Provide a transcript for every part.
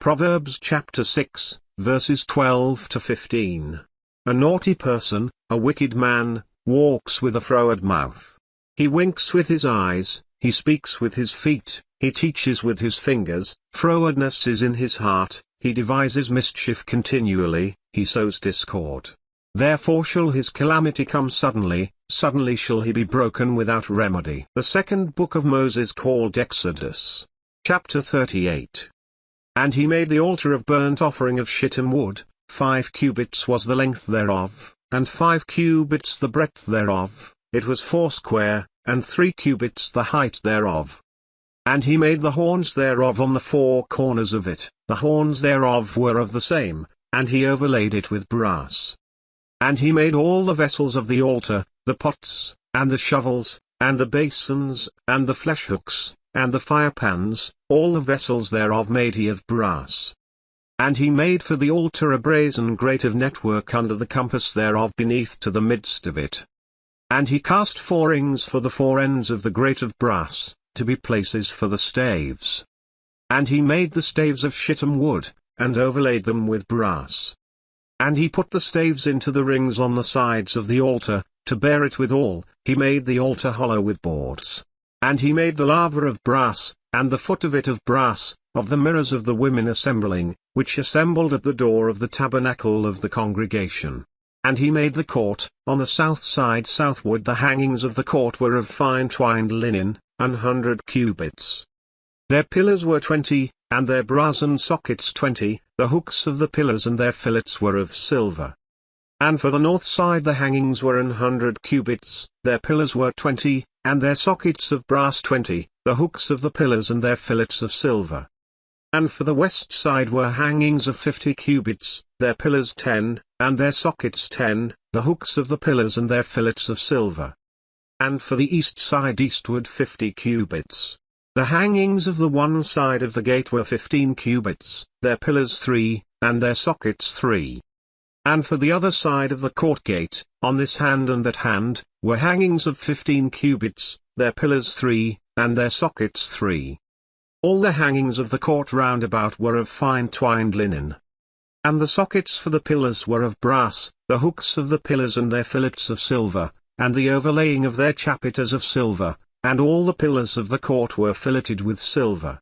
Proverbs chapter 6, verses 12 to 15. A naughty person, a wicked man, walks with a froward mouth. He winks with his eyes, he speaks with his feet, he teaches with his fingers, frowardness is in his heart, he devises mischief continually, he sows discord. Therefore shall his calamity come suddenly, suddenly shall he be broken without remedy. The second book of Moses called Exodus. Chapter 38. And he made the altar of burnt offering of shittim wood, 5 cubits was the length thereof, and 5 cubits the breadth thereof, it was foursquare, and 3 cubits the height thereof. And he made the horns thereof on the 4 corners of it, the horns thereof were of the same, and he overlaid it with brass. And he made all the vessels of the altar, the pots, and the shovels, and the basins, and the fleshhooks, and the firepans, all the vessels thereof made he of brass. And he made for the altar a brazen grate of network under the compass thereof beneath to the midst of it. And he cast 4 rings for the 4 ends of the grate of brass, to be places for the staves. And he made the staves of shittim wood, and overlaid them with brass. And he put the staves into the rings on the sides of the altar, to bear it withal, he made the altar hollow with boards. And he made the laver of brass, and the foot of it of brass, of the mirrors of the women assembling, which assembled at the door of the tabernacle of the congregation. And he made the court, on the south side southward the hangings of the court were of fine twined linen, 100 cubits. Their pillars were 20, and their brazen sockets 20, the hooks of the pillars and their fillets were of silver. And for the north side the hangings were 100 cubits, their pillars were 20, and their sockets of brass 20, the hooks of the pillars and their fillets of silver. And for the west side were hangings of 50 cubits, their pillars 10, and their sockets 10, the hooks of the pillars and their fillets of silver. And for the east side eastward 50 cubits. The hangings of the one side of the gate were 15 cubits, their pillars 3, and their sockets 3. And for the other side of the court gate, on this hand and that hand, were hangings of 15 cubits, their pillars 3, and their sockets 3. All the hangings of the court round about were of fine twined linen. And the sockets for the pillars were of brass, the hooks of the pillars and their fillets of silver, and the overlaying of their chapiters of silver, and all the pillars of the court were filleted with silver.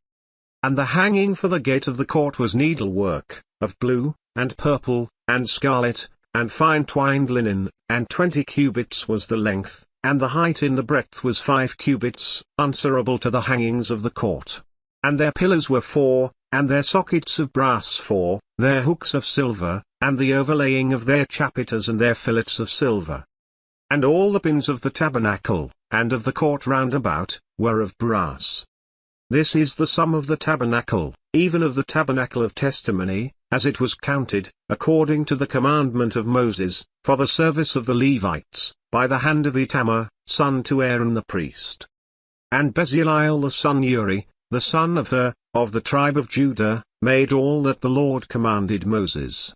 And the hanging for the gate of the court was needlework, of blue, and purple, and scarlet, and fine twined linen, and 20 cubits was the length, and the height in the breadth was 5 cubits, answerable to the hangings of the court. And their pillars were 4, and their sockets of brass 4, their hooks of silver, and the overlaying of their chapiters and their fillets of silver. And all the pins of the tabernacle, and of the court round about, were of brass. This is the sum of the tabernacle, even of the tabernacle of testimony, as it was counted, according to the commandment of Moses, for the service of the Levites, by the hand of Itamar, son to Aaron the priest. And Bezaleel the son Uri, the son of Hur, of the tribe of Judah, made all that the Lord commanded Moses.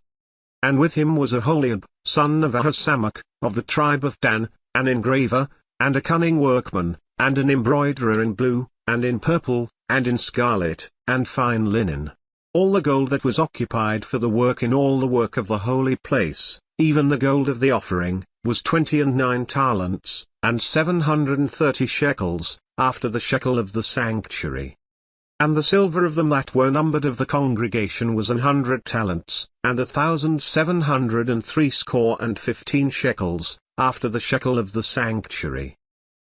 And with him was Aholiab, son of Ahisamach, of the tribe of Dan, an engraver, and a cunning workman, and an embroiderer in blue, and in purple, and in scarlet, and fine linen. All the gold that was occupied for the work in all the work of the holy place, even the gold of the offering, was 29 talents, and 730 shekels, after the shekel of the sanctuary. And the silver of them that were numbered of the congregation was 100 talents, and 1,715 shekels, after the shekel of the sanctuary.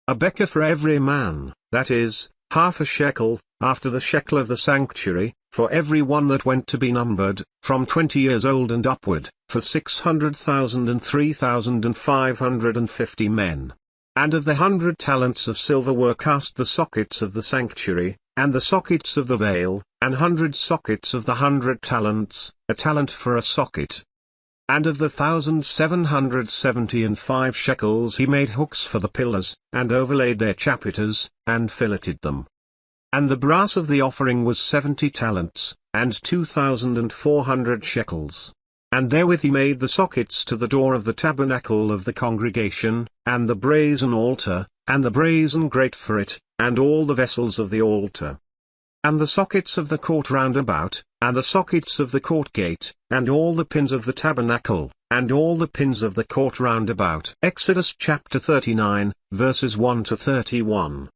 A beker for every man, that is, half a shekel, after the shekel of the sanctuary, for every one that went to be numbered, from 20 years old and upward, for 600,000 and 3,550 men. And of the 100 talents of silver were cast the sockets of the sanctuary, and the sockets of the veil, 100 sockets of the 100 talents, a talent for a socket. And of the 1,775 shekels he made hooks for the pillars, and overlaid their chapiters, and filleted them. And the brass of the offering was 70 talents, and 2,400 shekels. And therewith he made the sockets to the door of the tabernacle of the congregation, and the brazen altar, and the brazen grate for it, and all the vessels of the altar. and the sockets of the court round about, and the sockets of the court gate, and all the pins of the tabernacle, and all the pins of the court round about. Exodus chapter 39, verses 1 to 31.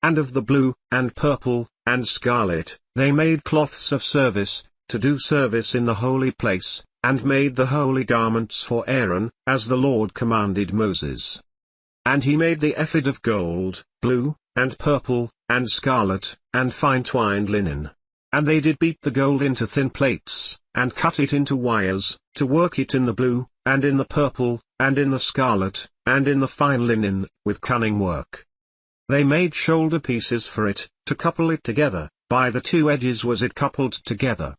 And of the blue, and purple, and scarlet, they made cloths of service, to do service in the holy place, and made the holy garments for Aaron, as the Lord commanded Moses. And he made the ephod of gold, blue, and purple, and scarlet, and fine twined linen. And they did beat the gold into thin plates, and cut it into wires, to work it in the blue, and in the purple, and in the scarlet, and in the fine linen, with cunning work. They made shoulder pieces for it, to couple it together, by the two edges was it coupled together.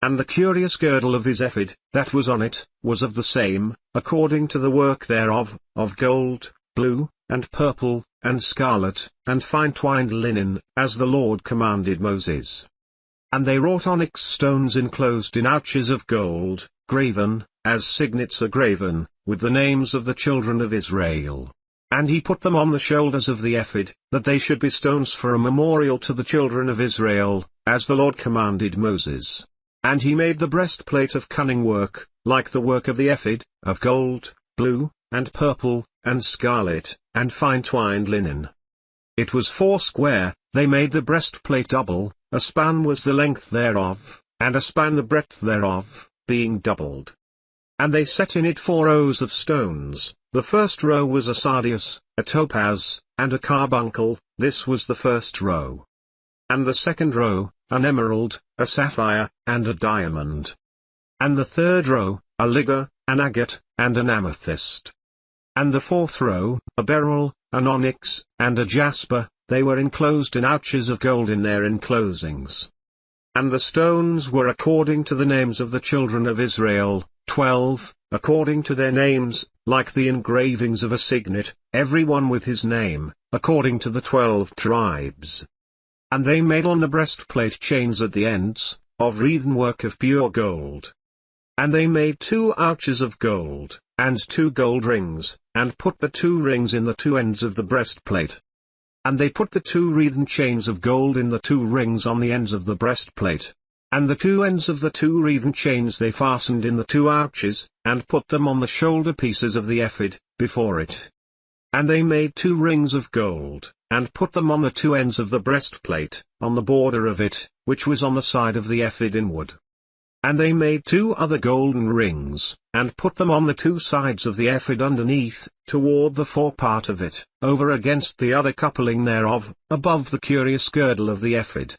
And the curious girdle of his ephod, that was on it, was of the same, according to the work thereof, of gold, blue, and purple, and scarlet, and fine twined linen, as the Lord commanded Moses. And they wrought onyx stones enclosed in ouches of gold, graven, as signets are graven, with the names of the children of Israel. And he put them on the shoulders of the ephod, that they should be stones for a memorial to the children of Israel, as the Lord commanded Moses. And he made the breastplate of cunning work, like the work of the ephod, of gold, blue, and purple, and scarlet, and fine twined linen. It was foursquare. They made the breastplate double, a span was the length thereof, and a span the breadth thereof, being doubled. And they set in it 4 rows of stones. The first row was a sardius, a topaz, and a carbuncle, this was the first row. And the second row, an emerald, a sapphire, and a diamond. And the third row, a ligure, an agate, and an amethyst. And the fourth row, a beryl, an onyx, and a jasper, they were enclosed in ouches of gold in their enclosings. And the stones were according to the names of the children of Israel, 12, according to their names, like the engravings of a signet, every one with his name, according to the 12 tribes. And they made on the breastplate chains at the ends, of wreathen work of pure gold. And they made 2 ouches of gold, and 2 gold rings, and put the 2 rings in the 2 ends of the breastplate. And they put the 2 wreathen chains of gold in the 2 rings on the ends of the breastplate. And the 2 ends of the 2 wreathen chains they fastened in the 2 ouches, and put them on the shoulder pieces of the ephod, before it. And they made 2 rings of gold, and put them on the 2 ends of the breastplate, on the border of it, which was on the side of the ephod inward. And they made 2 other golden rings, and put them on the 2 sides of the ephod underneath, toward the forepart of it, over against the other coupling thereof, above the curious girdle of the ephod.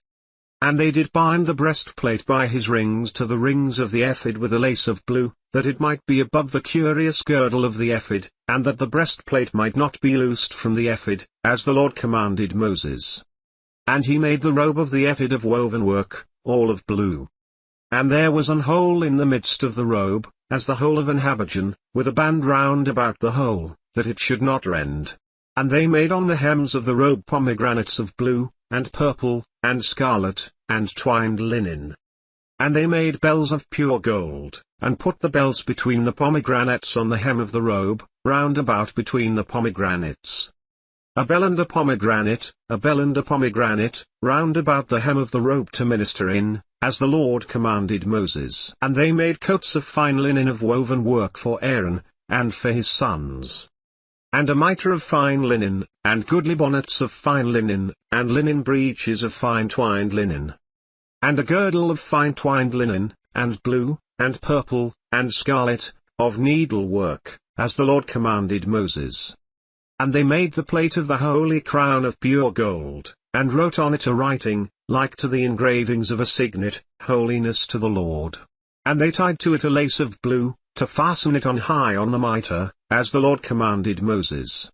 And they did bind the breastplate by his rings to the rings of the ephod with a lace of blue, that it might be above the curious girdle of the ephod, and that the breastplate might not be loosed from the ephod, as the Lord commanded Moses. And he made the robe of the ephod of woven work, all of blue. And there was an hole in the midst of the robe, as the hole of an habergeon, with a band round about the hole, that it should not rend. And they made on the hems of the robe pomegranates of blue, and purple, and scarlet, and twined linen. And they made bells of pure gold, and put the bells between the pomegranates on the hem of the robe, round about between the pomegranates. A bell and a pomegranate, a bell and a pomegranate, round about the hem of the robe to minister in, as the Lord commanded Moses. And they made coats of fine linen of woven work for Aaron, and for his sons. And a mitre of fine linen, and goodly bonnets of fine linen, and linen breeches of fine twined linen. And a girdle of fine twined linen, and blue, and purple, and scarlet, of needlework, as the Lord commanded Moses. And they made the plate of the holy crown of pure gold, and wrote on it a writing, like to the engravings of a signet, Holiness to the Lord. And they tied to it a lace of blue, to fasten it on high on the mitre, as the Lord commanded Moses.